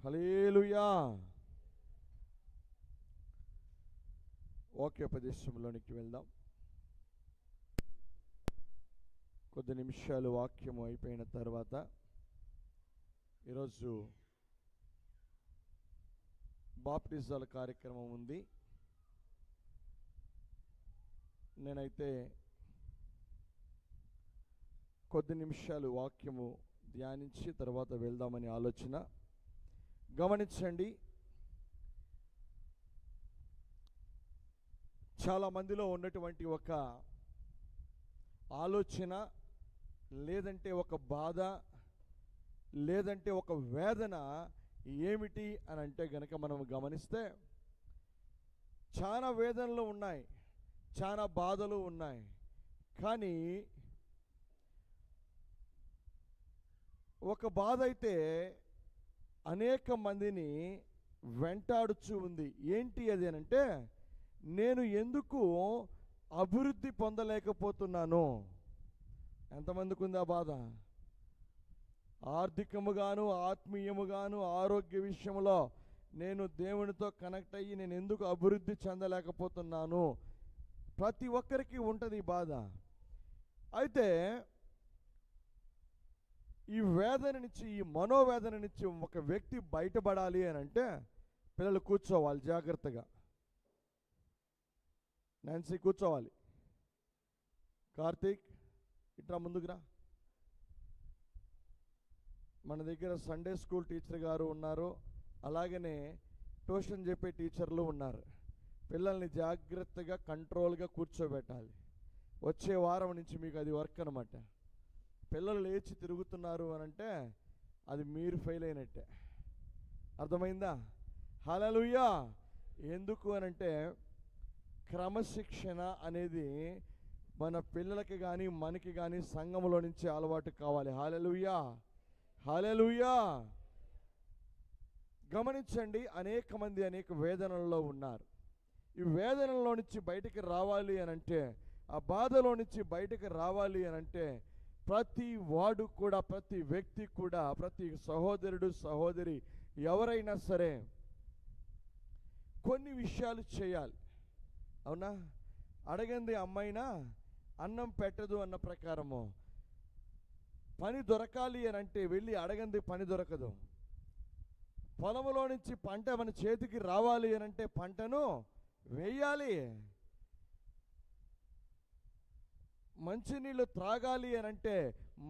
హల్లెలూయా. వాక్యోపదేశంలోనికి వెళ్దాం. కొద్ది నిమిషాలు వాక్యము అయిపోయిన తర్వాత ఈరోజు బాప్టిజాల కార్యక్రమం ఉంది. నేనైతే కొద్ది నిమిషాలు వాక్యము ధ్యానించి తర్వాత వెళ్దామని ఆలోచన. గమనించండి, చాలా మందిలో ఉన్నటువంటి ఒక ఆలోచన, లేదంటే ఒక బాధ, లేదంటే ఒక వేదన ఏమిటి అని అంటే గనక మనం గమనిస్తే, చాలా వేదనలు ఉన్నాయి, చాలా బాధలు ఉన్నాయి. కానీ ఒక బాధ అయితే అనేక మందిని వెంటాడుచూ ఉంది. ఏంటి అది అని అంటే, నేను ఎందుకు అభివృద్ధి పొందలేకపోతున్నాను? ఎంతమందికి ఉంది ఆ బాధ? ఆర్థికముగాను ఆత్మీయముగాను ఆరోగ్య విషయంలో నేను దేవునితో కనెక్ట్ అయ్యి నేను ఎందుకు అభివృద్ధి చెందలేకపోతున్నాను? ప్రతి ఒక్కరికి ఉంటుంది ఈ బాధ. అయితే ఈ వేదన నుంచి, ఈ మనోవేదన నుంచి ఒక వ్యక్తి బయటపడాలి అని అంటే పిల్లలు కూర్చోవాలి జాగ్రత్తగా. నాన్సీ కూర్చోవాలి. కార్తీక్ ఇట్లా ముందుకురా. మన దగ్గర సండే స్కూల్ టీచర్ గారు ఉన్నారు, అలాగనే ట్యూషన్ చెప్పే టీచర్లు ఉన్నారు. పిల్లల్ని జాగ్రత్తగా కంట్రోల్గా కూర్చోబెట్టాలి. వచ్చే వారం నుంచి మీకు అది వర్క్ అనమాట. పిల్లలు లేచి తిరుగుతున్నారు అని అంటే అది మీరు ఫెయిల్ అయినట్టే. అర్థమైందా? హల్లెలూయా. ఎందుకు అని అంటే క్రమశిక్షణ అనేది మన పిల్లలకి కానీ మనకి కానీ సంఘములో నుంచి అలవాటు కావాలి. హల్లెలూయా, హల్లెలూయా. గమనించండి, అనేక మంది అనేక వేదనల్లో ఉన్నారు. ఈ వేదనలో నుంచి బయటికి రావాలి అని అంటే, ఆ బాధలో నుంచి బయటికి రావాలి అని అంటే ప్రతి వాడు కూడా, ప్రతి వ్యక్తి కూడా, ప్రతి సహోదరుడు సహోదరి ఎవరైనా సరే కొన్ని విషయాలు చేయాలి. అవునా? అడగంది అమ్మాయినా అన్నం పెట్టదు అన్న ప్రకారము పని దొరకాలి అని అంటే వెళ్ళి అడగంది పని దొరకదు. పొలంలో నుంచి పంట మన చేతికి రావాలి అని అంటే పంటను వేయాలి. మంచినీళ్ళు త్రాగాలి అని అంటే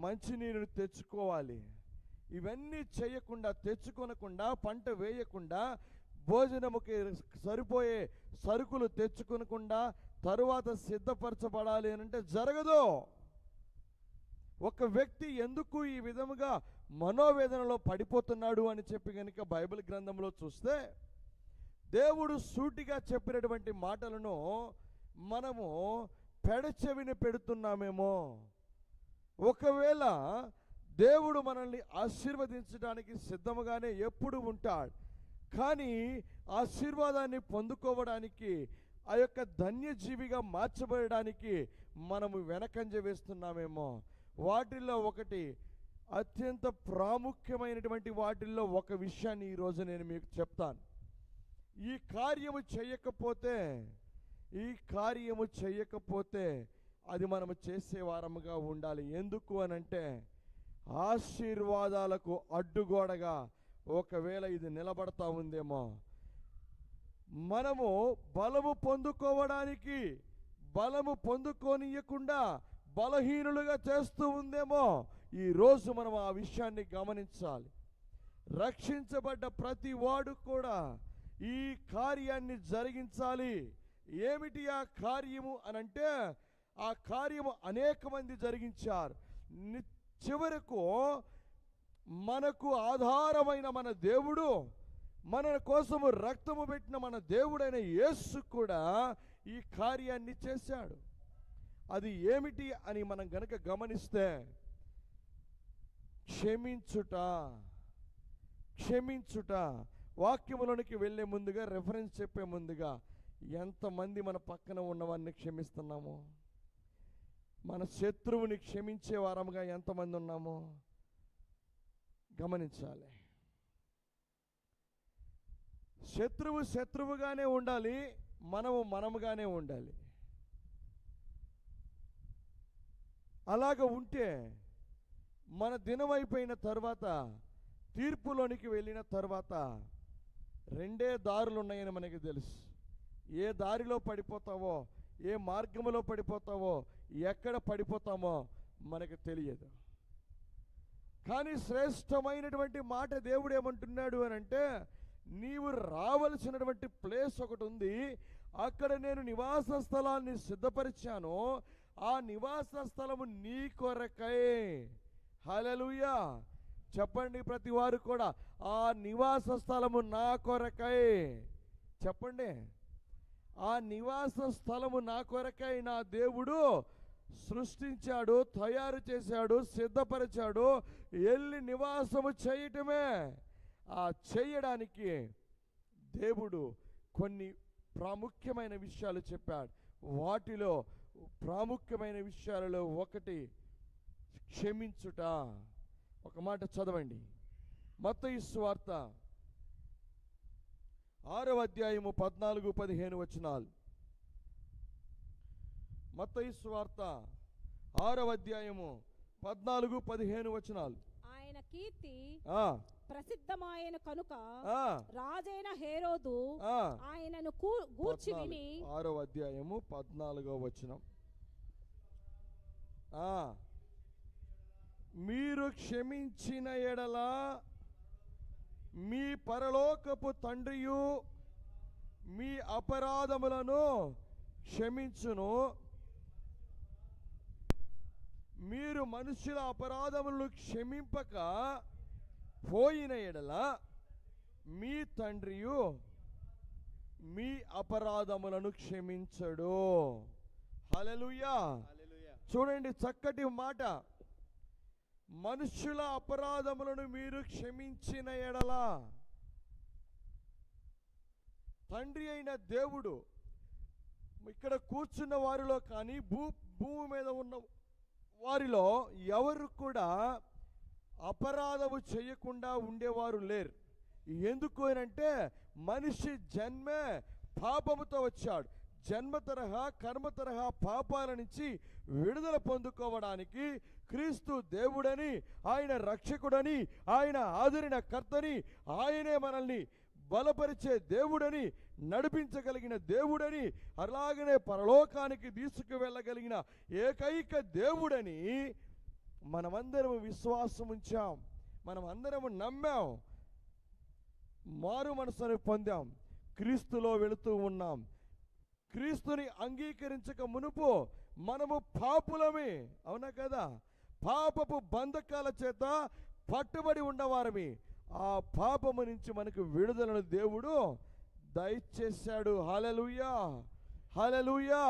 మంచినీళ్ళు తెచ్చుకోవాలి. ఇవన్నీ చేయకుండా, తెచ్చుకొనకుండా, పంట వేయకుండా, భోజనముకి సరిపోయే సరుకులు తెచ్చుకొనకుండా తరువాత సిద్ధపరచబడాలి అని అంటే జరగదు. ఒక వ్యక్తి ఎందుకు ఈ విధముగా మనోవేదనలో పడిపోతున్నాడు అని చెప్పి కనుక బైబిల్ గ్రంథంలో చూస్తే, దేవుడు సూటిగా చెప్పినటువంటి మాటలను మనము పెడచెవిని పెడుతున్నామేమో. ఒకవేళ దేవుడు మనల్ని ఆశీర్వదించడానికి సిద్ధముగానే ఎప్పుడు ఉంటాడు, కానీ ఆశీర్వాదాన్ని పొందుకోవడానికి, ఆ యొక్క ధన్యజీవిగా మార్చబడడానికి మనము వెనకంజ వేస్తున్నామేమో. వాటిల్లో ఒకటి, అత్యంత ప్రాముఖ్యమైనటువంటి వాటిల్లో ఒక విషయాన్ని ఈరోజు నేను మీకు చెప్తాను. ఈ కార్యము చేయకపోతే అది మనము చేసే వారముగా ఉండాలి. ఎందుకు అనంటే ఆశీర్వాదాలకు అడ్డుగోడగా ఒకవేళ ఇది నిలబడతా ఉందేమో. మనము బలము పొందుకోవడానికి బలము పొందుకోనియకుండా బలహీనులుగా చేస్తూ ఉందేమో. ఈరోజు మనం ఆ విషయాన్ని గమనించాలి. రక్షించబడ్డ ప్రతి వాడు కూడా ఈ కార్యాన్ని జరిగించాలి. ఏమిటి ఆ కార్యము అనంటే, ఆ కార్యము అనేక మంది జరిగించారు. చివరకు మనకు ఆధారమైన మన దేవుడు, మన కోసము రక్తము పెట్టిన మన దేవుడైన యేసు కూడా ఈ కార్యాన్ని చేశాడు. అది ఏమిటి అని మనం గనక గమనిస్తే, క్షమించుట. వాక్యములోనికి వెళ్ళే ముందుగా, రెఫరెన్స్ చెప్పే ముందుగా, ఎంతమంది మన పక్కన ఉన్నవారిని క్షమిస్తున్నాము? మన శత్రువుని క్షమించే వారముగా ఎంతమంది ఉన్నామో గమనించాలి. శత్రువు శత్రువుగానే ఉండాలి, మనము మనముగానే ఉండాలి. అలాగ ఉంటే మన దినం అయిపోయిన తర్వాత, తీర్పులోనికి వెళ్ళిన తర్వాత రెండే దారులు ఉన్నాయని మనకి తెలుసు. ఏ దారిలో పడిపోతావో, ఏ మార్గంలో పడిపోతావో, ఎక్కడ పడిపోతామో మనకు తెలియదు. కానీ శ్రేష్టమైనటువంటి మాట దేవుడు ఏమంటున్నాడు అని అంటే, నీవు రావలసినటువంటి ప్లేస్ ఒకటి ఉంది, అక్కడ నేను నివాస స్థలాన్ని సిద్ధపరిచాను, ఆ నివాస స్థలము నీ కొరకై. హల్లెలూయా చెప్పండి ప్రతి వారు కూడా, ఆ నివాస స్థలము నా కొరకై. చెప్పండి, ఆ నివాస స్థలము నా కొరకై నా దేవుడు సృష్టించాడు, తయారు చేశాడు, సిద్ధపరిచాడు. వెళ్ళి నివాసము చేయటమే. ఆ చేయడానికి దేవుడు కొన్ని ప్రాముఖ్యమైన విషయాలు చెప్పాడు. వాటిలో ప్రాముఖ్యమైన విషయాలలో ఒకటి క్షమించుట. ఒక మాట చదవండి, మత్తయి సువార్త 6వ అధ్యాయము 14-15 వచనాలు. మత్తయి సువార్త 6వ అధ్యాయము 14-15 వచనాలు. ఆయన కీర్తి ప్రసిద్ధమైన కనుక రాజైన హేరోదు ఆయనను గూర్చి విని. 6వ అధ్యాయము 14వ వచనం. మీరు క్షమించిన ఎడల మీ పరలోకపు తండ్రియు మీ అపరాధములను క్షమించును. మీరు మనుషుల అపరాధములను క్షమింపక పోయిన ఎడల మీ తండ్రియు మీ అపరాధములను క్షమించడు. హల్లెలూయా. చూడండి చక్కటి మాట. మనుషుల అపరాధములను మీరు క్షమించిన ఎడల, తండ్రి అయిన దేవుడు ఇక్కడ కూర్చున్న వారిలో కానీ భూమి మీద ఉన్న వారిలో ఎవరు కూడా అపరాధము చేయకుండా ఉండేవారు లేరు. ఎందుకు అంటే మనిషి జన్మే పాపముతో వచ్చాడు. జన్మ తరహా కర్మ తరహా పాపాల నుంచి విడుదల పొందుకోవడానికి క్రీస్తు దేవుడని, ఆయన రక్షకుడని, ఆయన ఆదరణకర్తని, ఆయనే మనల్ని బలపరిచే దేవుడని, నడిపించగలిగిన దేవుడని, అలాగనే పరలోకానికి తీసుకువెళ్ళగలిగిన ఏకైక దేవుడని మనమందరము విశ్వాసం ఉంచాం, మనమందరము నమ్మాం, మారు మనసును పొందాం, క్రీస్తులో వెళుతూ ఉన్నాం. క్రీస్తుని అంగీకరించక మునుపు మనము పాపులమే, అవునా కదా? పాపపు బంధకాల చేత పట్టుబడి ఉన్నవారమి. ఆ పాపము నుంచి మనకు విడుదలను దేవుడు దయచేశాడు. హల్లెలూయా, హల్లెలూయా.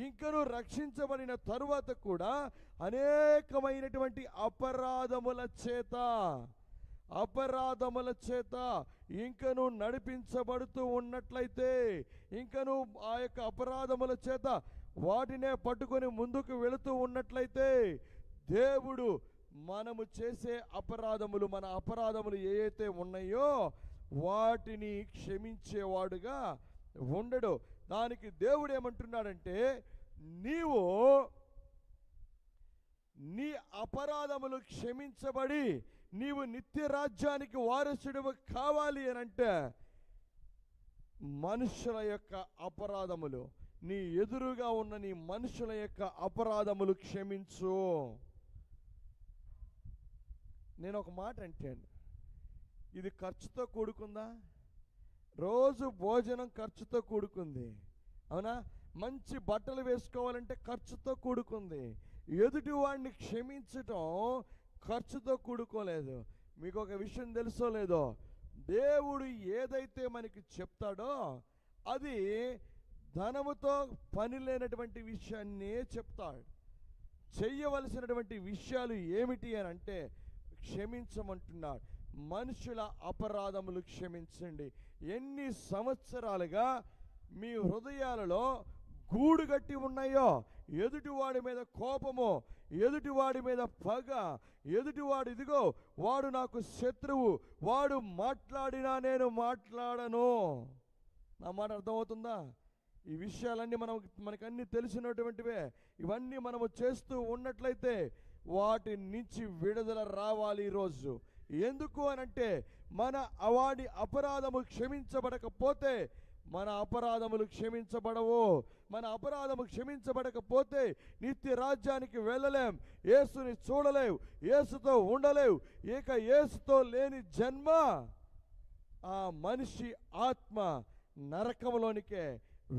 ఇంకను రక్షించబడిన తరువాత కూడా అనేకమైనటువంటి అపరాధముల చేత ఇంకను నడిపించబడుతూ ఉన్నట్లయితే, ఇంకను ఆ యొక్క అపరాధముల చేత వాటినే పట్టుకొని ముందుకు వెళుతూ ఉన్నట్లయితే, దేవుడు మనము చేసే అపరాధములు, మన అపరాధములు ఏవైతే ఉన్నాయో వాటిని క్షమించేవాడుగా ఉండడు. దానికి దేవుడు ఏమంటున్నాడంటే, నీవు నీ అపరాధములు క్షమించబడి నీవు నిత్య రాజ్యానికి వారసుడు కావాలి అని అంటే, మనుషుల యొక్క అపరాధములు, నీ ఎదురుగా ఉన్న నీ మనుషుల యొక్క అపరాధములు క్షమించు. నేను ఒక మాట అంటాను, ఇది ఖర్చుతో కూడుకుందా? రోజు భోజనం ఖర్చుతో కూడుకుంది, అవునా? మంచి బట్టలు వేసుకోవాలంటే ఖర్చుతో కూడుకుంది. ఎదుటి వాడిని క్షమించటం ఖర్చుతో కూడుకోలేదు. మీకు ఒక విషయం తెలుసో లేదో, దేవుడు ఏదైతే మనకి చెప్తాడో అది ధనముతో పని లేనటువంటి విషయాన్నే చెప్తాడు. చెయ్యవలసినటువంటి విషయాలు ఏమిటి అని అంటే క్షమించమంటున్నాడు. మనుషుల అపరాధములు క్షమించండి. ఎన్ని సంవత్సరాలుగా మీ హృదయాలలో గూడు కట్టి ఉన్నాయో, ఎదుటివాడి మీద కోపము, ఎదుటివాడి మీద పగ, ఎదుటివాడు ఇదిగో వాడు నాకు శత్రువు, వాడు మాట్లాడినా నేను మాట్లాడను. నా మాట అర్థమవుతుందా? ఈ విషయాలన్నీ మనకన్నీ తెలిసినటువంటివే. ఇవన్నీ మనము చేస్తూ ఉన్నట్లయితే వాటి నుంచి విడుదల రావాలి ఈరోజు. ఎందుకు అనంటే వాడి అపరాధము క్షమించబడకపోతే మన అపరాధములు క్షమించబడవు. మన అపరాధము క్షమించబడకపోతే నిత్య రాజ్యానికి వెళ్ళలేం, యేసుని చూడలేవు, యేసుతో ఉండలేవు. ఇక యేసుతో లేని జన్మ, ఆ మనిషి ఆత్మ నరకంలోనికే,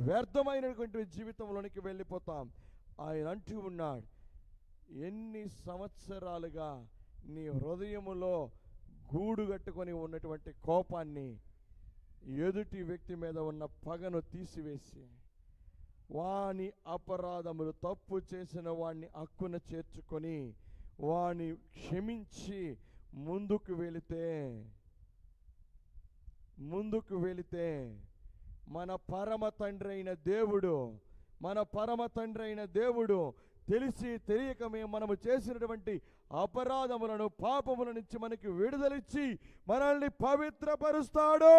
వ్యర్థమైనటువంటి జీవితంలోనికి వెళ్ళిపోతాం. ఆయన అంటూ ఉన్నాడు, ఎన్ని సంవత్సరాలుగా నీ హృదయములో గూడు కట్టుకొని ఉన్నటువంటి కోపాన్ని, ఎదుటి వ్యక్తి మీద ఉన్న పగను తీసివేసి వాని అపరాధములు, తప్పు చేసిన వాణ్ణి హక్కున చేర్చుకొని వాణ్ణి క్షమించి ముందుకు వెళితే మన పరమ తండ్రి అయిన దేవుడు తెలిసి తెలియక మనము చేసినటువంటి అపరాధములను, పాపముల నుంచి మనకి విడుదలిచ్చి మనల్ని పవిత్రపరుస్తాడు.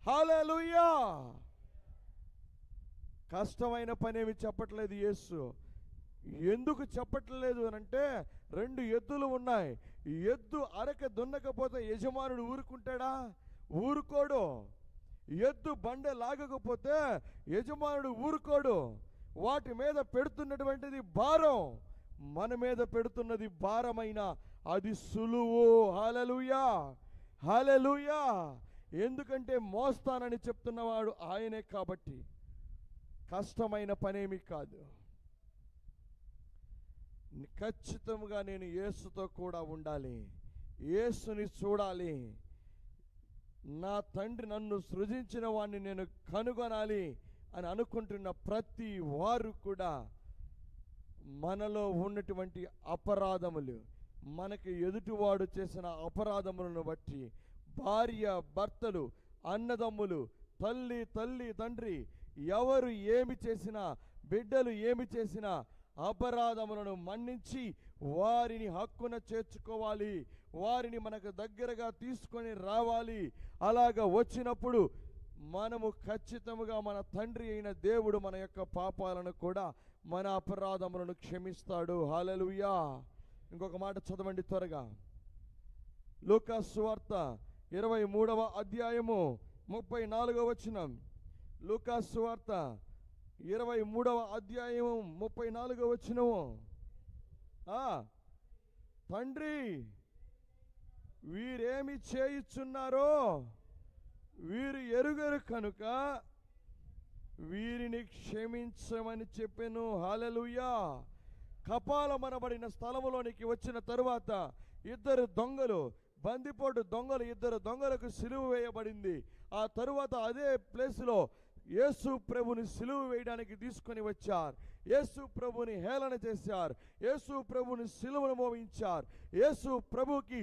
హల్లెలూయా. కష్టమైన పనేమి చెప్పట్లేదు యేసు. ఎందుకు చెప్పట్లేదు అనంటే, 2 ఎద్దులు ఉన్నాయి. ఎద్దు అరక దున్నకపోతే యజమానుడు ఊరుకుంటాడా? ఊరుకోడు. ఎద్దు బండె లాగకపోతే యజమానుడు ఊరుకోడు. వాటి మీద పెడుతున్నటువంటిది భారం, మన మీద పెడుతున్నది భారమైన అది సులువు. హల్లెలూయా, హల్లెలూయా. ఎందుకంటే మోస్తానని చెప్తున్నవాడు ఆయనే కాబట్టి కష్టమైన పనేమి కాదు. ఖచ్చితంగా నేను యేసుతో కూడా ఉండాలి, యేసుని చూడాలి, నా తండ్రి నన్ను సృజించిన వాడిని నేను కనుగొనాలి అని అనుకుంటున్న ప్రతి వారు కూడా మనలో ఉన్నటువంటి అపరాధములు, మనకి ఎదుటివాడు చేసిన అపరాధములను బట్టి భార్య భర్తలు, అన్నదమ్ములు, తల్లి తండ్రి ఎవరు ఏమి చేసినా, బిడ్డలు ఏమి చేసినా అపరాధములను మన్నించి వారిని హక్కున చేర్చుకోవాలి, వారిని మనకు దగ్గరగా తీసుకొని రావాలి. అలాగా వచ్చినప్పుడు మనము ఖచ్చితంగా మన తండ్రి అయిన దేవుడు మన యొక్క పాపాలను కూడా, మన అపరాధములను క్షమిస్తాడు. హల్లెలూయా. ఇంకొక మాట చదవండి త్వరగా. లూకా సువార్త 23వ అధ్యాయము 34వ వచనం. లూకా సువార్త 23వ అధ్యాయము 34వ వచనము. తండ్రి, వీరేమి చేయుచున్నారో వీరు ఎరుగరు కనుక వీరిని క్షమించమని చెప్పెను. హల్లెలూయా. కపాలమనబడిన స్థలములోనికి వచ్చిన తరువాత 2 దొంగలు, బందిపోటు దొంగలు, 2 దొంగలకు సిలువ వేయబడింది. ఆ తరువాత అదే ప్లేస్లో యేసు ప్రభుని సిలువ వేయడానికి తీసుకొని వచ్చారు. యేసు ప్రభుని హేళన చేశారు, యేసు ప్రభుని సిలువను మోయించారు, యేసు ప్రభుకి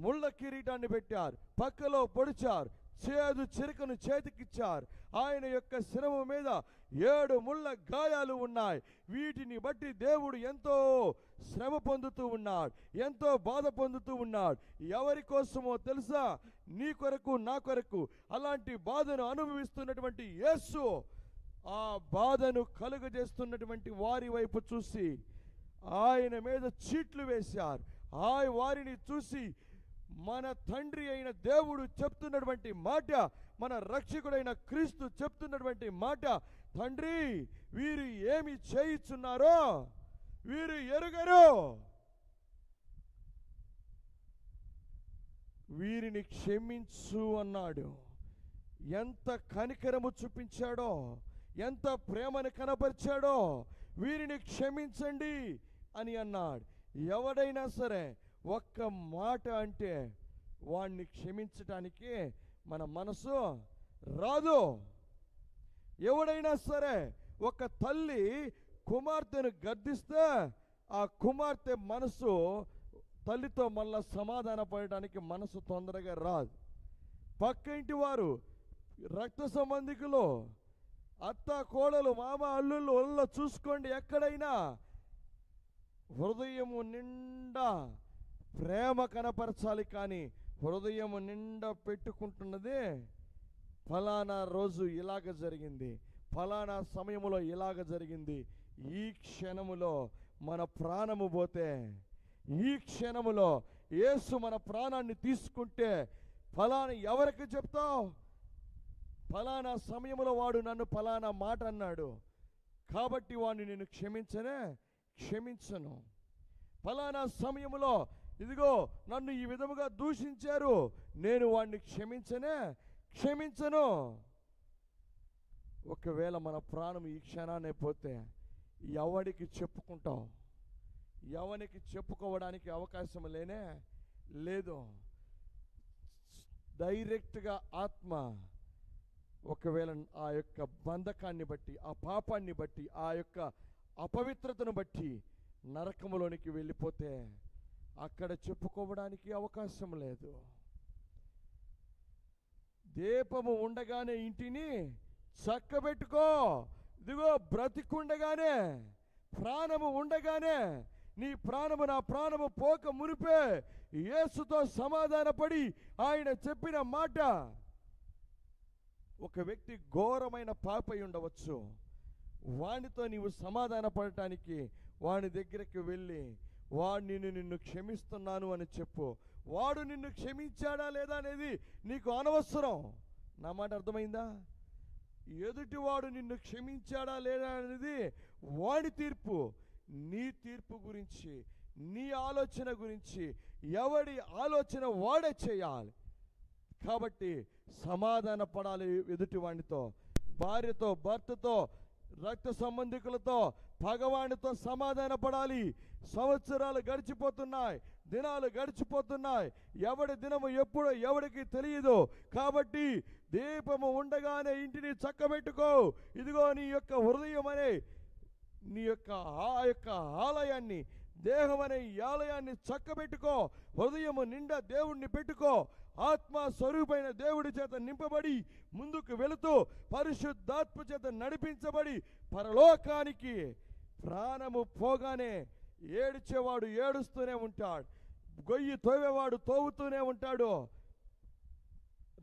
ముళ్ళ కిరీటాన్ని పెట్టారు, పక్కలో పొడిచారు, చేదు చిరకను చేతికిచ్చారు. ఆయన యొక్క శిరము మీద 7 ముళ్ళ గాయాలు ఉన్నాయి. వీటిని బట్టి దేవుడు ఎంతో శ్రమ పొందుతూ ఉన్నాడు, ఎంతో బాధ పొందుతూ ఉన్నాడు. ఎవరి కోసమో తెలుసా? నీ కొరకు, నా కొరకు. అలాంటి బాధను అనుభవిస్తున్నటువంటి యేసు ఆ బాధను కలుగజేస్తున్నటువంటి వారి వైపు చూసి ఆయన మీద చీట్లు వేశారు. వారిని చూసి మన తండ్రి అయిన దేవుడు చెప్తున్నటువంటి మాట, మన రక్షకుడైన క్రీస్తు చెప్తున్నటువంటి మాట, తండ్రి, వీరు ఏమి చేయుచున్నారో వీరు ఎరుగరు, వీరిని క్షమించు అన్నాడు. ఎంత కనికరము చూపించాడో, ఎంత ప్రేమను కనపరిచాడో. వీరిని క్షమించండి అని అన్నాడు. ఎవడైనా సరే ఒక్క మాట అంటే వాణ్ణి క్షమించటానికి మన మనసు రాదు. ఎవడైనా సరే ఒక తల్లి కుమార్తెను గద్దిస్తే ఆ కుమార్తె మనసు తల్లితో మళ్ళా సమాధాన పడటానికి మనసు తొందరగా రాదు. పక్క ఇంటి వారు, రక్త సంబంధికులు అత్త కోడలు మామ అల్లుళ్ళు ఒళ్ళ చూసుకోండి, ఎక్కడైనా హృదయము నిండా ప్రేమ కనపరచాలి. కానీ హృదయము నిండా పెట్టుకుంటున్నదే ఫలానా రోజు ఇలాగ జరిగింది, ఫలానా సమయములో ఇలాగ జరిగింది, ఈ క్షణములో మన ప్రాణము పోతే, ఈ క్షణములో యేసు మన ప్రాణాన్ని తీసుకుంటే ఫలానా ఎవరికి చెప్తావు? ఫలానా సమయంలో వాడు నన్ను ఫలానా మాట అన్నాడు కాబట్టి వాడిని నేను క్షమించను. ఫలానా సమయంలో ఇదిగో నన్ను ఈ విధముగా దూషించారు, నేను వాడిని క్షమించను. ఒకవేళ మన ప్రాణం ఈ క్షణాన్ని పోతే ఎవరికి చెప్పుకుంటావు? ఎవరికి చెప్పుకోవడానికి అవకాశం లేదు. డైరెక్ట్గా ఆత్మ ఒకవేళ ఆ యొక్క బంధకాన్ని బట్టి, ఆ పాపాన్ని బట్టి, ఆ యొక్క అపవిత్రతను బట్టి నరకములోనికి వెళ్ళిపోతే అక్కడ చెప్పుకోవడానికి అవకాశం లేదు. దీపము ఉండగానే ఇంటిని చక్కబెట్టుకో. ఇదిగో బ్రతికుండగానే, ప్రాణము ఉండగానే, నీ ప్రాణము నా ప్రాణము పోక మునిపే యేసుతో సమాధానపడి ఆయన చెప్పిన మాట. ఒక వ్యక్తి ఘోరమైన పాపై ఉండవచ్చు, వానితో నీవు సమాధాన పడటానికి వాని దగ్గరికి వెళ్ళి వాడిని నిన్ను క్షమిస్తున్నాను అని చెప్పు. వాడు నిన్ను క్షమించాడా లేదా అనేది నీకు అనవసరం. నా మాట అర్థమైందా? ఎదుటివాడు నిన్ను క్షమించాడా లేదా అనేది వాడి తీర్పు. నీ తీర్పు గురించి, నీ ఆలోచన గురించి ఎవడి ఆలోచన వాడే చేయాలి. కాబట్టి సమాధాన పడాలి ఎదుటివాడితో, భార్యతో, భర్తతో, రక్త సంబంధికులతో, పగవాడితో సమాధాన పడాలి. సంవత్సరాలు గడిచిపోతున్నాయి, దినాలు గడిచిపోతున్నాయి, ఎవడి దినము ఎప్పుడో ఎవడికి తెలియదు. కాబట్టి దీపము ఉండగానే ఇంటిని చక్కబెట్టుకో. ఇదిగో నీ యొక్క హృదయం అనే నీ యొక్క ఆలయాన్ని, దేహం అనే ఆలయాన్ని చక్కబెట్టుకో. హృదయము నిండా దేవుణ్ణి పెట్టుకో. ఆత్మ స్వరూపైన దేవుడి చేత నింపబడి ముందుకు వెళుతూ పరిశుద్ధాత్మ చేత నడిపించబడి పరలోకానికి ప్రాణము పోగానే ఏడ్చేవాడు ఏడుస్తూనే ఉంటాడు, గొయ్యి తోవేవాడు తోవుతూనే ఉంటాడు,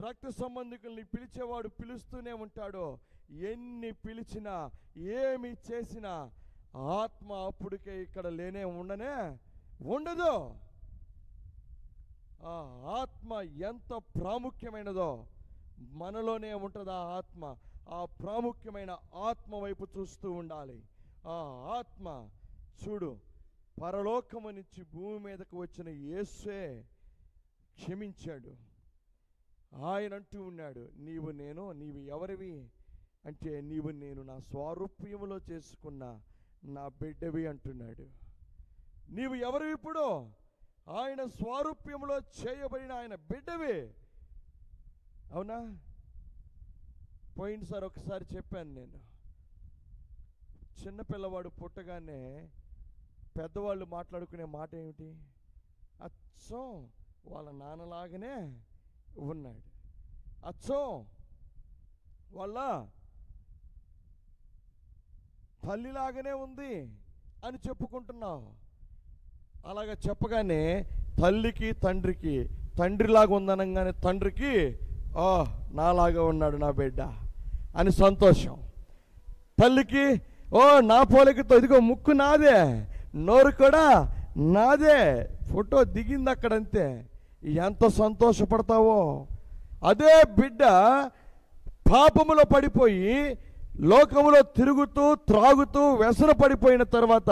రక్త సంబంధికుల్ని పిలిచేవాడు పిలుస్తూనే ఉంటాడు. ఎన్ని పిలిచినా ఏమి చేసినా ఆత్మ అప్పటికే ఇక్కడ ఉండదు. ఆ ఆత్మ ఎంత ప్రాముఖ్యమైనదో మనలోనే ఉంటుంది. ఆ ఆత్మ, ఆ ప్రాముఖ్యమైన ఆత్మ వైపు చూస్తూ ఉండాలి. ఆ ఆత్మ చూడు, పరలోకము నుంచి భూమి మీదకు వచ్చిన యేసే క్షమించాడు. ఆయన అంటూ ఉన్నాడు, నీవు ఎవరివి అంటే నీవు నేను నా స్వారూప్యములో చేసుకున్న నా బిడ్డవి అంటున్నాడు. నీవు ఎవరివి? ఇప్పుడు ఆయన స్వారూప్యములో చేయబడిన ఆయన బిడ్డవి. అవునా? పోయినసారి ఒకసారి చెప్పాను నేను, చిన్నపిల్లవాడు పుట్టగానే పెద్దవాళ్ళు మాట్లాడుకునే మాట ఏమిటి? అచ్చం వాళ్ళ నాన్నలాగానే ఉన్నాడు, అచ్చం వాళ్ళ తల్లిలాగానే ఉంది అని చెప్పుకుంటున్నావు. అలాగ చెప్పగానే తల్లికి తండ్రికి, తండ్రిలాగా ఉందనగానే తండ్రికి నాలాగా ఉన్నాడు నా బిడ్డ అని సంతోషం. తల్లికి నా పోలికతో ఇదిగో ముక్కు నాదే, నోరు కూడా నాదే, ఫోటో దిగింది అక్కడంతే. ఎంత సంతోషపడతావో. అదే బిడ్డ పాపములో పడిపోయి లోకములో తిరుగుతూ త్రాగుతూ వ్యసన పడిపోయిన తర్వాత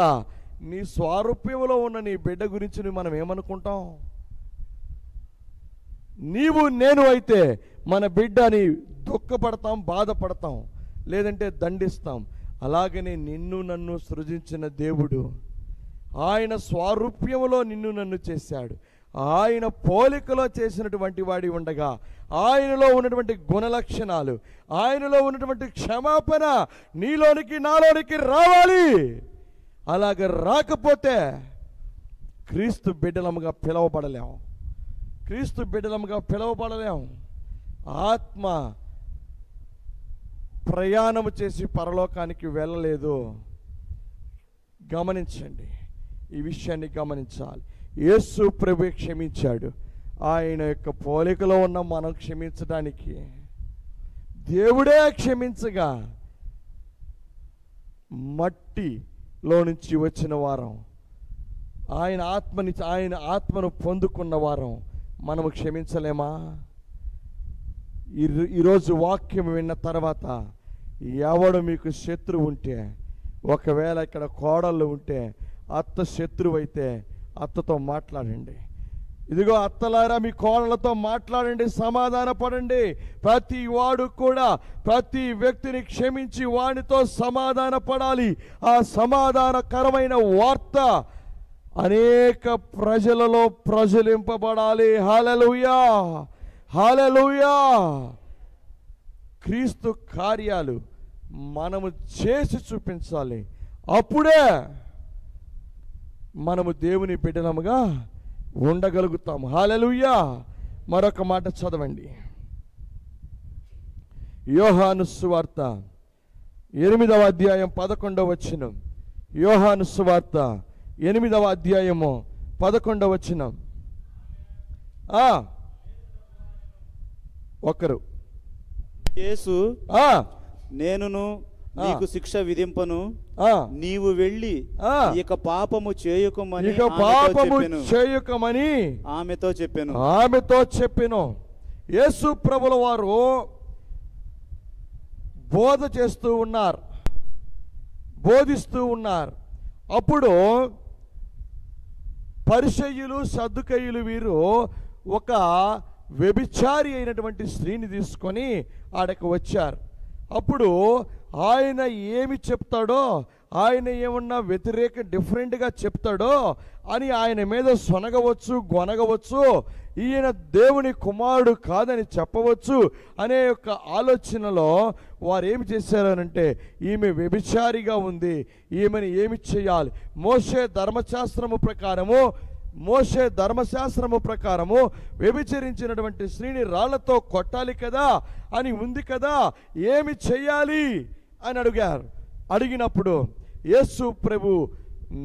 నీ స్వారూప్యములో ఉన్న నీ బిడ్డ గురించి మనం ఏమనుకుంటాం? నీవు నేను అయితే మన బిడ్డని దుఃఖపడతాం, బాధపడతాం, లేదంటే దండిస్తాం. అలాగనే నిన్ను నన్ను సృజించిన దేవుడు ఆయన స్వారూప్యములో నిన్ను నన్ను చేశాడు. ఆయన పోలికలో చేసినటువంటి వాడి ఉండగా ఆయనలో ఉన్నటువంటి గుణలక్షణాలు, ఆయనలో ఉన్నటువంటి క్షమాపణ నీలోనికి నాలోనికి రావాలి. అలాగ రాకపోతే క్రీస్తు బిడ్డలముగా పిలవబడలేం. ఆత్మ ప్రయాణం చేసి పరలోకానికి వెళ్ళలేదు. గమనించండి, ఈ విషయాన్ని గమనించాలి. యేసు ప్రభు క్షమించాడు. ఆయన యొక్క పోలికలో ఉన్న మనం క్షమించడానికి దేవుడే క్షమించగా మట్టిలో నుంచి వచ్చిన వారం, ఆయన ఆత్మను పొందుకున్న వారం మనము క్షమించలేమా? ఈరోజు వాక్యం విన్న తర్వాత ఎవడు మీకు శత్రువు ఉంటే, ఒకవేళ ఇక్కడ కోడళ్ళు ఉంటే, అత్త శత్రువు అయితే అత్తతో మాట్లాడండి. ఇదిగో అత్తలారా, మీ కోడళ్ళతో మాట్లాడండి, సమాధాన పడండి. ప్రతి వాడు కూడా ప్రతి వ్యక్తిని క్షమించి వానితో సమాధాన పడాలి. ఆ సమాధానకరమైన వార్త అనేక ప్రజలలో ప్రజలింపబడాలి. హల్లెలూయా, హల్లెలూయా. క్రీస్తు కార్యాలు మనము చేసి చూపించాలి. అప్పుడే మనము దేవుని బిడ్డలముగా ఉండగలుగుతాం. హల్లెలూయా. మరొక మాట చదవండి. యోహాను సువార్త 8వ అధ్యాయం 11వ వచనం. యోహాను సువార్త 8వ అధ్యాయము 11వ వచనం. ఒకరు యేసు, నేనును నీకు శిక్ష విధింపను, నీవు వెళ్ళి ఇక పాపము చేయకమని ఆమెతో చెప్పెను. యేసు ప్రభుల వారు బోధిస్తూ ఉన్నారు. అప్పుడు పరిసయ్యులు సద్దుకయ్యులు వీరు ఒక వ్యభిచారి అయినటువంటి స్త్రీని తీసుకొని ఆడకు వచ్చారు. అప్పుడు ఆయన ఏమి చెప్తాడో, ఆయన ఏమన్నా డిఫరెంట్గా చెప్తాడో అని ఆయన మీద సొనగవచ్చు, గొనగవచ్చు, ఈయన దేవుని కుమారుడు కాదని చెప్పవచ్చు అనే యొక్క ఆలోచనలో వారు ఏమి చేశారనంటే, ఈమె వ్యభిచారిగా ఉంది, ఈమెను ఏమి చేయాలి? మోషే ధర్మశాస్త్రము ప్రకారము వ్యభిచరించినటువంటి స్త్రీని రాళ్లతో కొట్టాలి కదా అని ఉంది కదా, ఏమి చెయ్యాలి అని అడిగినప్పుడు యేసు ప్రభు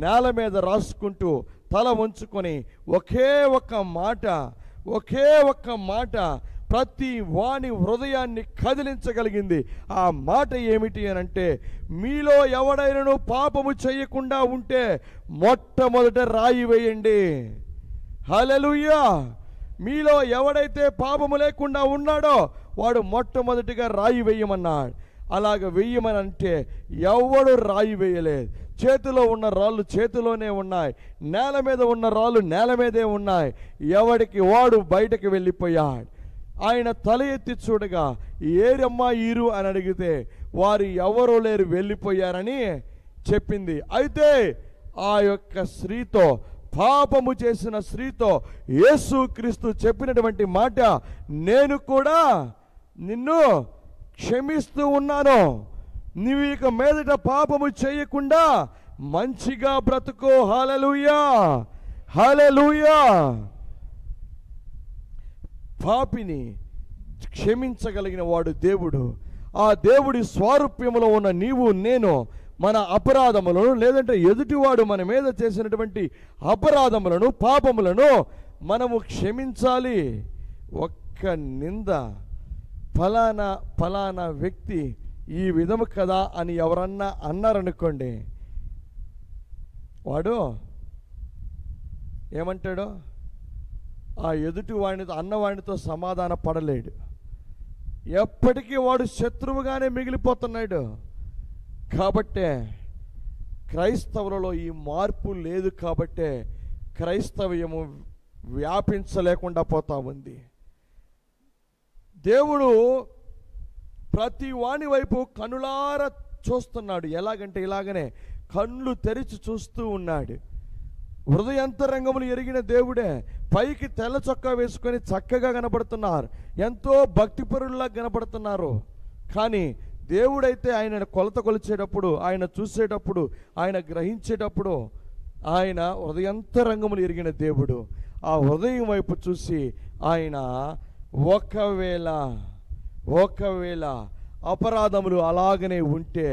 నేల మీద రాసుకుంటూ తల వంచుకొని ఒకే ఒక్క మాట ప్రతి వాని హృదయాన్ని కదిలించగలిగింది. ఆ మాట ఏమిటి అనంటే, మీలో ఎవడైనను పాపము చేయకుండా ఉంటే మొట్టమొదట రాయి వేయండి. హల్లెలూయా. మీలో ఎవడైతే పాపము లేకుండా ఉన్నాడో వాడు మొట్టమొదటిగా రాయి వేయమన్నాడు. అలాగ వెయ్యమని అంటే ఎవడు రాయి వేయలేదు. చేతిలో ఉన్న రాళ్ళు చేతిలోనే ఉన్నాయి, నేల మీద ఉన్న రాళ్ళు నేల మీదే ఉన్నాయి. ఎవడికి వాడు బయటకు వెళ్ళిపోయాడు. ఆయన తల ఎత్తి చూడగా ఏరమ్మా ఈరు అని అడిగితే వారు ఎవరూ లేరు, వెళ్ళిపోయారని చెప్పింది. అయితే ఆ యొక్క స్త్రీతో, పాపము చేసిన స్త్రీతో యేసుక్రీస్తు చెప్పినటువంటి మాట, నేను కూడా నిన్ను క్షమిస్తూ ఉన్నాను, నీవు ఇక మీదట పాపము చేయకుండా మంచిగా బ్రతుకో. హల్లెలూయా, హల్లెలూయా. పాపిని క్షమించగలిగిన వాడు దేవుడు. ఆ దేవుడి స్వారూప్యములో ఉన్న నీవు నేను మన అపరాధములను, లేదంటే ఎదుటివాడు మన మీద చేసినటువంటి అపరాధములను, పాపములను మనము క్షమించాలి. ఒక్క నింద, ఫలానా వ్యక్తి ఈ విధము కదా అని ఎవరన్నా అన్నారనుకోండి, వాడు ఏమంటాడో ఆ ఎదుటి వాడితో అన్నవాడితో సమాధాన పడలేడు. ఎప్పటికీ వాడు శత్రువుగానే మిగిలిపోతున్నాడు. కాబట్టే క్రైస్తవులలో ఈ మార్పు లేదు. కాబట్టే క్రైస్తవ్యము వ్యాపించలేకుండా పోతా ఉంది. దేవుడు ప్రతి వాని వైపు కనులారా చూస్తున్నాడు. ఎలాగంటే ఇలాగనే కళ్ళు తెరిచి చూస్తూ ఉన్నాడు. హృదయంతరంగములు ఎరిగిన దేవుడే. పైకి తెల్ల చొక్కా వేసుకొని చక్కగా కనబడుతున్నారు, ఎంతో భక్తిపరుల్లా కనబడుతున్నారు. కానీ దేవుడైతే ఆయన కొలత కొలిచేటప్పుడు, ఆయన చూసేటప్పుడు, ఆయన గ్రహించేటప్పుడు ఆయన హృదయంతరంగములు ఎరిగిన దేవుడు. ఆ హృదయం వైపు చూసి ఆయన ఒకవేళ అపరాధములు అలాగనే ఉంటే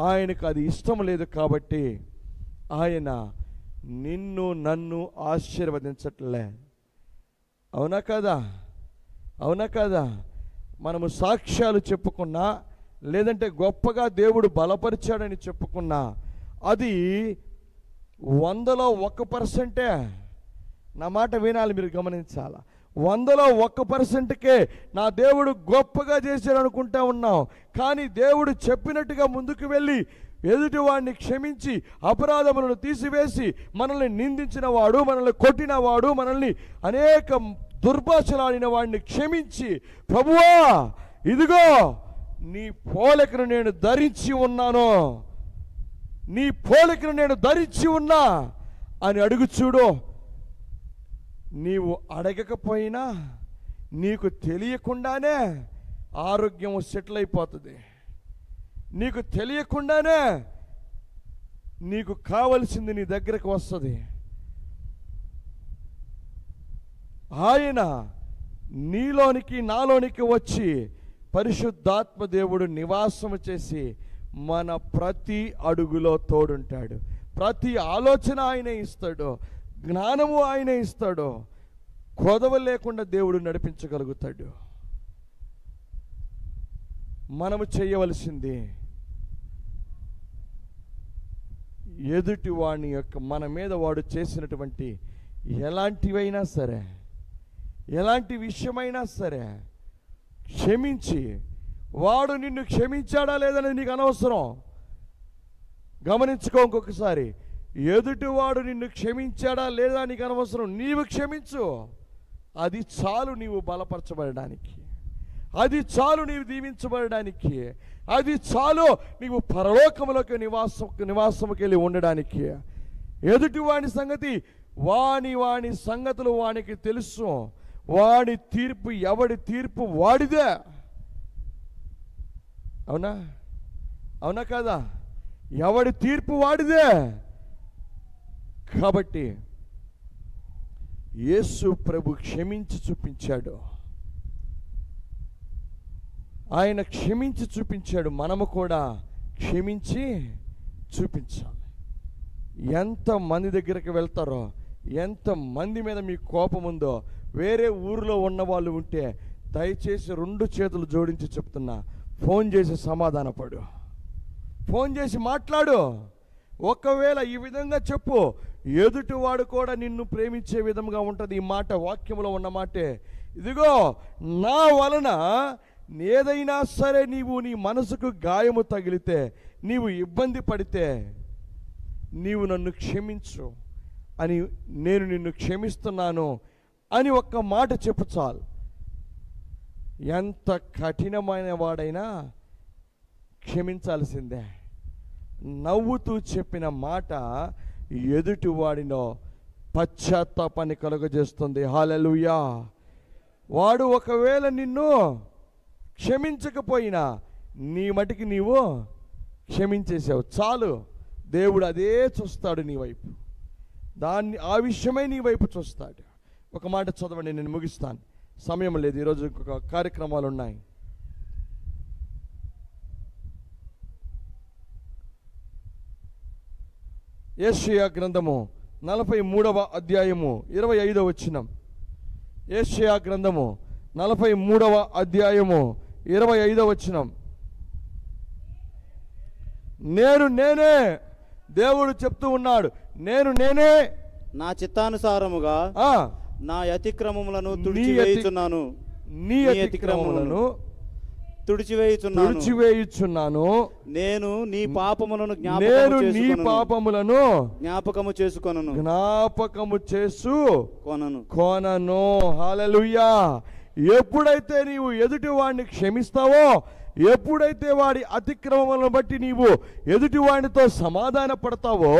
ఆయనకు అది ఇష్టం లేదు. కాబట్టి ఆయన నిన్ను నన్ను ఆశీర్వదించట్లే. అవునా కదా? అవునా కదా? మనము సాక్ష్యాలు చెప్పుకున్నా, లేదంటే గొప్పగా దేవుడు బలపరిచాడని చెప్పుకున్నా, అది 100లో 1%. నా మాట వినాలి, మీరు గమనించాలా. 100లో 1%కే నా దేవుడు గొప్పగా చేశాడు అనుకుంటా ఉన్నాం. కానీ దేవుడు చెప్పినట్టుగా ముందుకు వెళ్ళి ఎదుటివాడిని క్షమించి అపరాధములను తీసివేసి మనల్ని నిందించిన వాడు, మనల్ని కొట్టిన వాడు, మనల్ని అనేక దుర్భాషలాడిన వాడిని క్షమించి, ప్రభువా ఇదిగో నీ పోలికను నేను ధరించి ఉన్నాను, నీ పోలికను నేను ధరించి ఉన్నా అని అడుగు చూడు. నీవు అడగకపోయినా నీకు తెలియకుండానే ఆరోగ్యం సెటిల్ అయిపోతుంది. నీకు తెలియకుండానే నీకు కావలసింది నీ దగ్గరకు వస్తుంది. ఆయన నీలోనికి నాలోనికి వచ్చి పరిశుద్ధాత్మ దేవుడు నివాసము చేసి మన ప్రతి అడుగులో తోడుంటాడు. ప్రతి ఆలోచన ఆయనే ఇస్తాడు, జ్ఞానము ఆయనే ఇస్తాడు. కొదవ లేకుండా దేవుడు నడిపించగలుగుతాడు. మనము చేయవలసింది ఎదుటి వాని యొక్క మన మీద వాడు చేసినటువంటి ఎలాంటివైనా సరే, ఎలాంటి విషయమైనా సరే క్షమించి, వాడు నిన్ను క్షమించాడా లేదని నీకు అనవసరం. గమనించుకో ఇంకొకసారి, ఎదుటివాడు నిన్ను క్షమించాడా లేదా నీకు అనవసరం. నీవు క్షమించు, అది చాలు నీవు బలపరచబడడానికి, అది చాలు నీవు దీవించబడడానికి, అది చాలు నీవు పరలోకములోకి నివాసముకి వెళ్ళి ఉండడానికి. ఎదుటివాని సంగతి వాని సంగతులు వానికి తెలుసు. వాడి తీర్పు, ఎవడి తీర్పు వాడిదే. అవునా? అవునా కదా? ఎవడి తీర్పు వాడిదే. కాబట్టి యేసు ప్రభు క్షమించి చూపించాడు. ఆయన క్షమించి చూపించాడు. మనము కూడా క్షమించి చూపించాలి. ఎంతమంది దగ్గరికి వెళ్తారో, ఎంతమంది మీద మీ కోపం ఉందో, వేరే ఊరిలో ఉన్న వాళ్ళు ఉంటే దయచేసి 2 చేతులు జోడించి చెప్తున్నా, ఫోన్ చేసి సమాధానపడు, ఫోన్ చేసి మాట్లాడు. ఒకవేళ ఈ విధంగా చెప్పు, ఎదుటివాడు కూడా నిన్ను ప్రేమించే విధంగా ఉంటుంది. ఈ మాట వాక్యంలో ఉన్న మాటే. ఇదిగో నా వలన ఏదైనా సరే నీవు నీ మనసుకు గాయము తగిలితే, నీవు ఇబ్బంది పడితే, నీవు నన్ను క్షమించు అని, నేను నిన్ను క్షమిస్తున్నాను అని ఒక్క మాట చెప్పు చాలు. ఎంత కఠినమైన వాడైనా క్షమించాల్సిందే. నవ్వుతూ చెప్పిన మాట ఎదుటివాడిలో పశ్చాత్తాపాన్ని కలుగజేస్తుంది. హల్లెలూయా. వాడు ఒకవేళ నిన్ను క్షమించకపోయినా నీ మటికి నీవు క్షమించేసావు చాలు. దేవుడు అదే చూస్తాడు నీ వైపు, ఆ విషయమై నీ వైపు చూస్తాడు. ఒక మాట చదవండి, నేను ముగిస్తాను, సమయం లేదు, ఈరోజు ఇంకొక కార్యక్రమాలు ఉన్నాయి. యెషయా గ్రంథము 43వ అధ్యాయము 25వ వచనం. యెషయా గ్రంథము 43వ అధ్యాయము 25వ వచనం. నేనే, దేవుడు చెప్తూ ఉన్నాడు, నేనే నా చిత్తానుసారముగా నా అతిక్రమములను తుడిచివేయుచున్నాను, నీ అతిక్రమములను తుడిచివేయుచున్నాను. నేను నీ పాపములను జ్ఞాపకము చేసుకొనను. హల్లెలూయా. ఎప్పుడైతే నీవు ఎదుటి వాడిని క్షమిస్తావో, ఎప్పుడైతే వాడి అతిక్రమములను బట్టి నీవు ఎదుటి వాడితో సమాధాన పడతావో,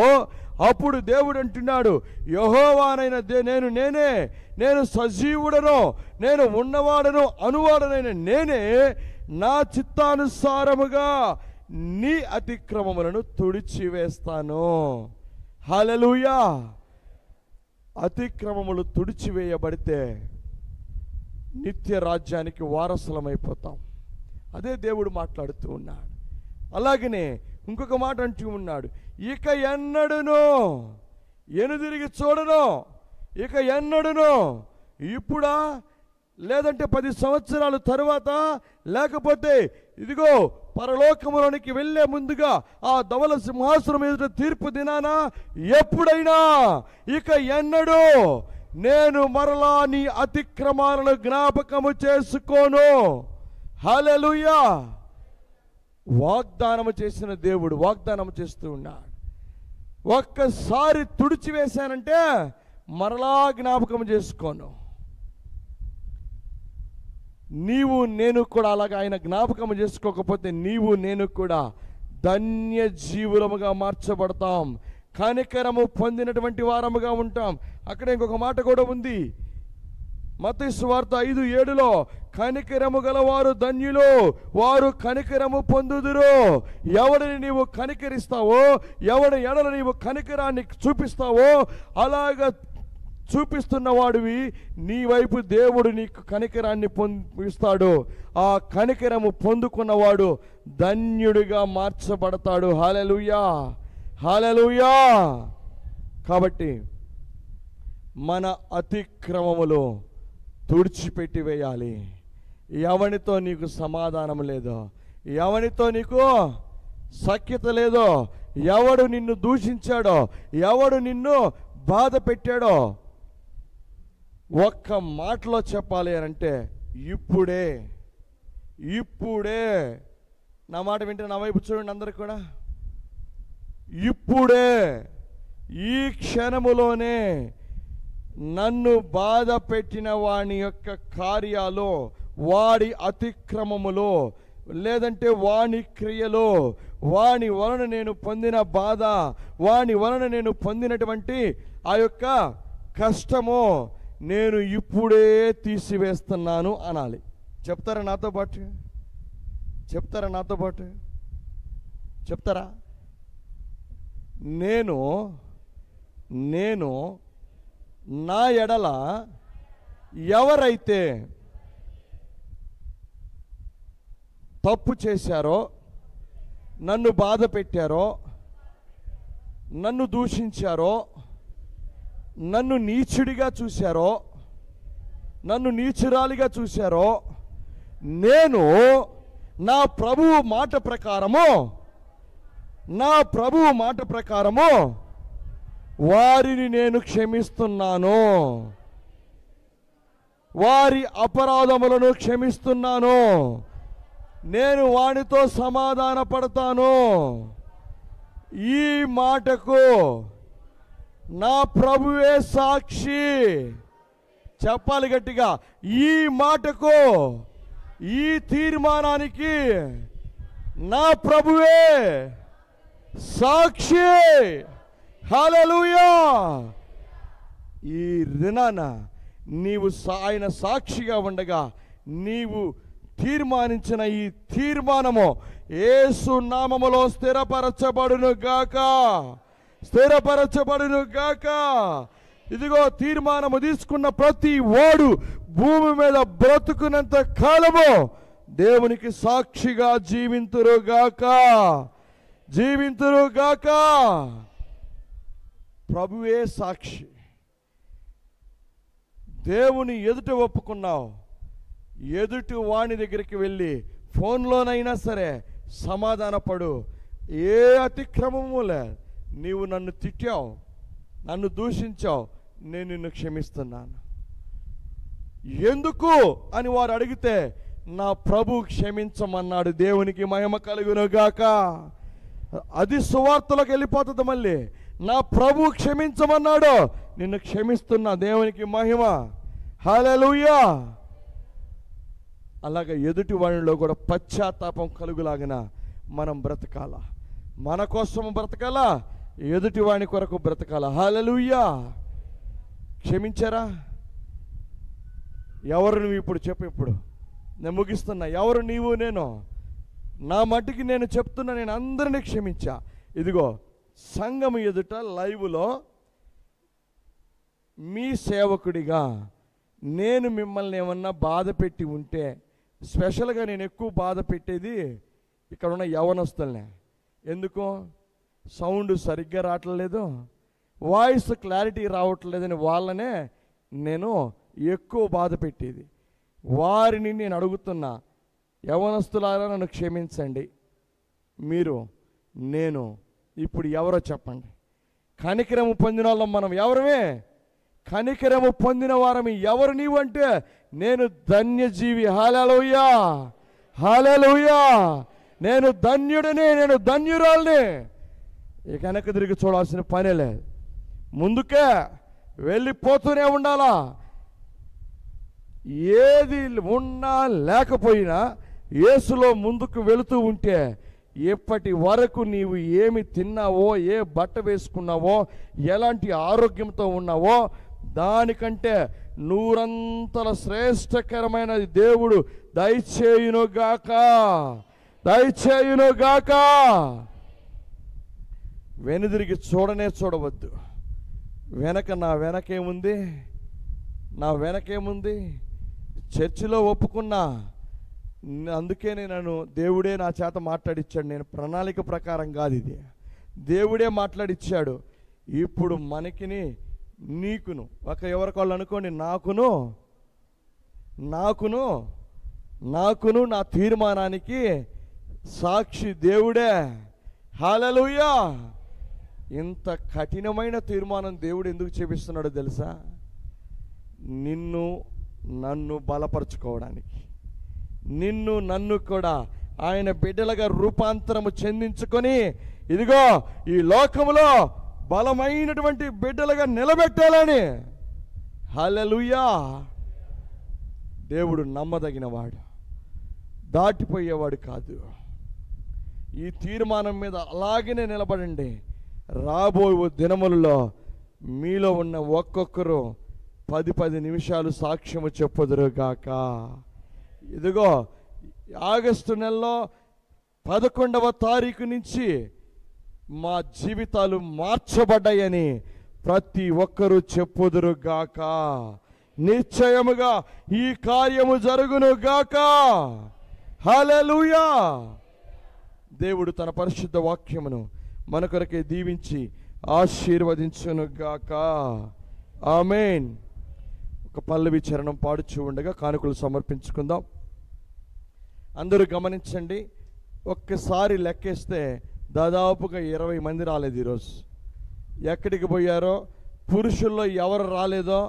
అప్పుడు దేవుడు అంటున్నాడు, యెహోవానైన నేను సజీవుడను, నేను ఉన్నవాడను, అనువాడనైన నేనే నా చిత్తానుసారముగా నీ అతిక్రమములను తుడిచివేస్తాను. హల్లెలూయా. అతిక్రమములు తుడిచివేయబడితే నిత్య రాజ్యానికి వారసులమైపోతాం. అదే దేవుడు మాట్లాడుతూ ఉన్నాడు. అలాగనే ఇంకొక మాట అంటూ ఉన్నాడు, ఇక ఎన్నడును ఎనుదిరిగి చూడను, ఇక ఎన్నడును, ఇప్పుడా, లేదంటే 10 సంవత్సరాల తరువాత, లేకపోతే ఇదిగో పరలోకములోనికి వెళ్ళే ముందుగా ఆ ధవల సింహాసనం ఎదుట తీర్పు దినాన, ఎప్పుడైనా, ఇక ఎన్నడూ నేను మరలా నీ అతిక్రమాలను జ్ఞాపకము చేసుకోను. హల్లెలూయా. వాగ్దానము చేసిన దేవుడు వాగ్దానం చేస్తూ ఉన్నాడు. ఒక్కసారి తుడిచివేశానంటే మరలా జ్ఞాపకం చేసుకోను. నీవు నేను కూడా అలాగ ఆయన జ్ఞాపకం చేసుకోకపోతే నీవు నేను కూడా ధన్య జీవులముగా మార్చబడతాం, కనికరము పొందినటువంటి వారముగా ఉంటాం. అక్కడ ఇంకొక మాట కూడా ఉంది, మత్తయి సువార్త 5:7లో, కనికరము గలవారు ధన్యులు, వారు కనికరము పొందుదురు. ఎవరిని నీవు కనికరిస్తావో, ఎవరి ఎడల నీవు కనికరాన్ని చూపిస్తావో, అలాగ చూపిస్తున్న వాడివి నీ వైపు దేవుడు నీకు కనికరాన్ని పొందిస్తాడు. ఆ కనికరము పొందుకున్నవాడు ధన్యుడిగా మార్చబడతాడు. హల్లెలూయా, హల్లెలూయా. కాబట్టి మన అతిక్రమములు తుడిచిపెట్టి వేయాలి. ఎవనితో నీకు సమాధానం లేదో, ఎవనితో నీకు సఖ్యత లేదో, ఎవడు నిన్ను దూషించాడో, ఎవడు నిన్ను బాధ పెట్టాడో, ఒక్క మాటలో చెప్పాలి అంటే ఇప్పుడే, ఇప్పుడే. నా మాట వింటే నా వైపు చూడండి అందరు కూడా. ఇప్పుడే, ఈ క్షణములోనే నన్ను బాధ పెట్టిన వాని యొక్క కార్యాలు, వాడి అతిక్రమములో, లేదంటే వాని క్రియలో, వాని వలన నేను పొందిన బాధ, వాని వలన నేను పొందినటువంటి ఆ యొక్క కష్టము నేను ఇప్పుడే తీసివేస్తున్నాను అనాలి. చెప్తారా నాతో పాటు? చెప్తారా నాతో పాటు? చెప్తారా? నేను నా ఎడల ఎవరైతే తప్పు చేశారో, నన్ను బాధ పెట్టారో, నన్ను దూషించారో, నన్ను నీచుడిగా చూశారో, నన్ను నీచురాలిగా చూశారో, నేను నా ప్రభువు మాట ప్రకారము వారిని నేను క్షమిస్తున్నాను, వారి అపరాధములను క్షమిస్తున్నాను, నేను వానితో సమాధాన పడతాను. ఈ మాటకు నా ప్రభువే సాక్షి. చెప్పాలి గట్టిగా, ఈ మాటకు, ఈ తీర్మానానికి నా ప్రభువే సాక్షి. హల్లెలూయా. ఈ దినాన నీవు ఆయన సాక్షిగా ఉండగా నీవు తీర్మానించిన ఈ తీర్మానము యేసు నామములో స్థిరపరచబడును గాక, స్థిరపరచబడును గాక. ఇదిగో తీర్మానము తీసుకున్న ప్రతి వాడు భూమి మీద బ్రతుకున్నంత కాలము దేవునికి సాక్షిగా జీవింతురుగాక, జీవింతురుగాక. ప్రభువే సాక్షి. దేవుని ఎదుట ఒప్పుకున్నావు, ఎదుటి వాణి దగ్గరికి వెళ్ళి ఫోన్లోనైనా సరే సమాధానపడు. ఏ అతిక్రమములే, నీవు నన్ను తిట్టావు, నన్ను దూషించావు, నేను నిన్ను క్షమిస్తున్నాను. ఎందుకు అని వారు అడిగితే నా ప్రభు క్షమించమన్నాడు. దేవునికి మహిమ కలుగునుగాక. అది సువార్తలోకి వెళ్ళిపోతుంది. మళ్ళీ నా ప్రభు క్షమించమన్నాడు, నిన్ను క్షమిస్తున్నా. దేవునికి మహిమ. హల్లెలూయా. అలాగే ఎదుటి వాడిలో కూడా పశ్చాత్తాపం కలుగులాగిన మనం బ్రతకాలా, మన కోసం బ్రతకాలా, ఎదుటి వాడి కొరకు బ్రతకాలా. హల్లెలూయా. క్షమించారా? ఎవరు నువ్వు? ఇప్పుడు చెప్పు. ఇప్పుడు నేను ముగిస్తున్నా. ఎవరు నీవు? నేను నా మట్టికి నేను చెప్తున్నా, నేను అందరినీ క్షమించా. ఇదిగో సంఘం ఎదుట లైవ్లో మీ సేవకుడిగా నేను మిమ్మల్ని ఏమన్నా బాధ పెట్టి ఉంటే స్పెషల్గా నేను ఎక్కువ బాధ పెట్టేది ఇక్కడ ఉన్న యవనస్తుల్నే. ఎందుకు? సౌండ్ సరిగ్గా రావట్లేదు, వాయిస్ క్లారిటీ రావట్లేదని వాళ్ళనే నేను ఎక్కువ బాధ పెట్టేది. వారిని నేను అడుగుతున్నా, యవనస్తులారా నన్ను క్షమించండి. మీరు నేను ఇప్పుడు ఎవరో చెప్పండి. కనికరము పొందిన వాళ్ళం మనం ఎవరమే? కనికరము పొందిన వారమి ఎవరు నీవు అంటే, నేను ధన్యజీవి. హల్లెలూయా, హల్లెలూయా. నేను ధన్యుడిని, నేను ధన్యురాల్ని. ఇక వెనక్కి తిరిగి చూడాల్సిన పనే లేదు, ముందుకే వెళ్ళిపోతూనే ఉండాలా. ఏది ఉన్నా లేకపోయినా యేసులో ముందుకు వెళుతూ ఉంటే, ఎప్పటి వరకు నీవు ఏమి తిన్నావో, ఏ బట్ట వేసుకున్నావో, ఎలాంటి ఆరోగ్యంతో ఉన్నావో, దానికంటే నూరంతల శ్రేష్టకరమైనది దేవుడు దయచేయునుగాక, దయచేయునుగాక. వెనుదిరిగి చూడవద్దు. నా వెనకేముంది, నా వెనకేముంది? చర్చిలో ఒప్పుకున్నా, అందుకే నన్ను దేవుడే నా చేత మాట్లాడిచ్చాడు. నేను ప్రణాళిక ప్రకారం కాదు, ఇది దేవుడే మాట్లాడిచ్చాడు. ఇప్పుడు మనకిని నీకును ఎవరికాళ్ళు అనుకోండి, నాకును నా తీర్మానానికి సాక్షి దేవుడే. హల్లెలూయా. ఇంత కఠినమైన తీర్మానం దేవుడు ఎందుకు చేపిస్తున్నాడో తెలుసా? నిన్ను నన్ను బలపరచుకోవడానికి, నిన్ను నన్ను కూడా ఆయన బిడ్డలుగా రూపాంతరము చెందించుకొని, ఇదిగో ఈ లోకములో బలమైనటువంటి బిడ్డలుగా నిలబెట్టాలని. హల్లెలూయా. దేవుడు నమ్మదగినవాడు, దాటిపోయేవాడు కాదు. ఈ తీర్మానం మీద అలాగనే నిలబడండి. రాబోయే దినములలో మీలో ఉన్న ఒక్కొక్కరు 10 నిమిషాలు సాక్ష్యము చెప్పుదురుగాక. ఇదిగో ఆగస్టు నెలలో 11వ తారీఖు నుంచి మా జీవితాలు మార్చబడ్డాయని ప్రతి ఒక్కరూ చెప్పుదురుగాక. నిశ్చయముగా ఈ కార్యము జరుగునుగాక. హల్లెలూయా. దేవుడు తన పరిశుద్ధ వాక్యమును మన కొరకే దీవించి ఆశీర్వదించునుగాక. ఆమేన్. ఒక పల్లవి చరణం పాడుచూ ఉండగా కానుకలు సమర్పించుకుందాం. అందరూ గమనించండి, ఒక్కసారి లెక్కేస్తే దాదాపుగా 20 మంది రాలేదు ఈరోజు. ఎక్కడికి పోయారో, పురుషుల్లో ఎవరు రాలేదో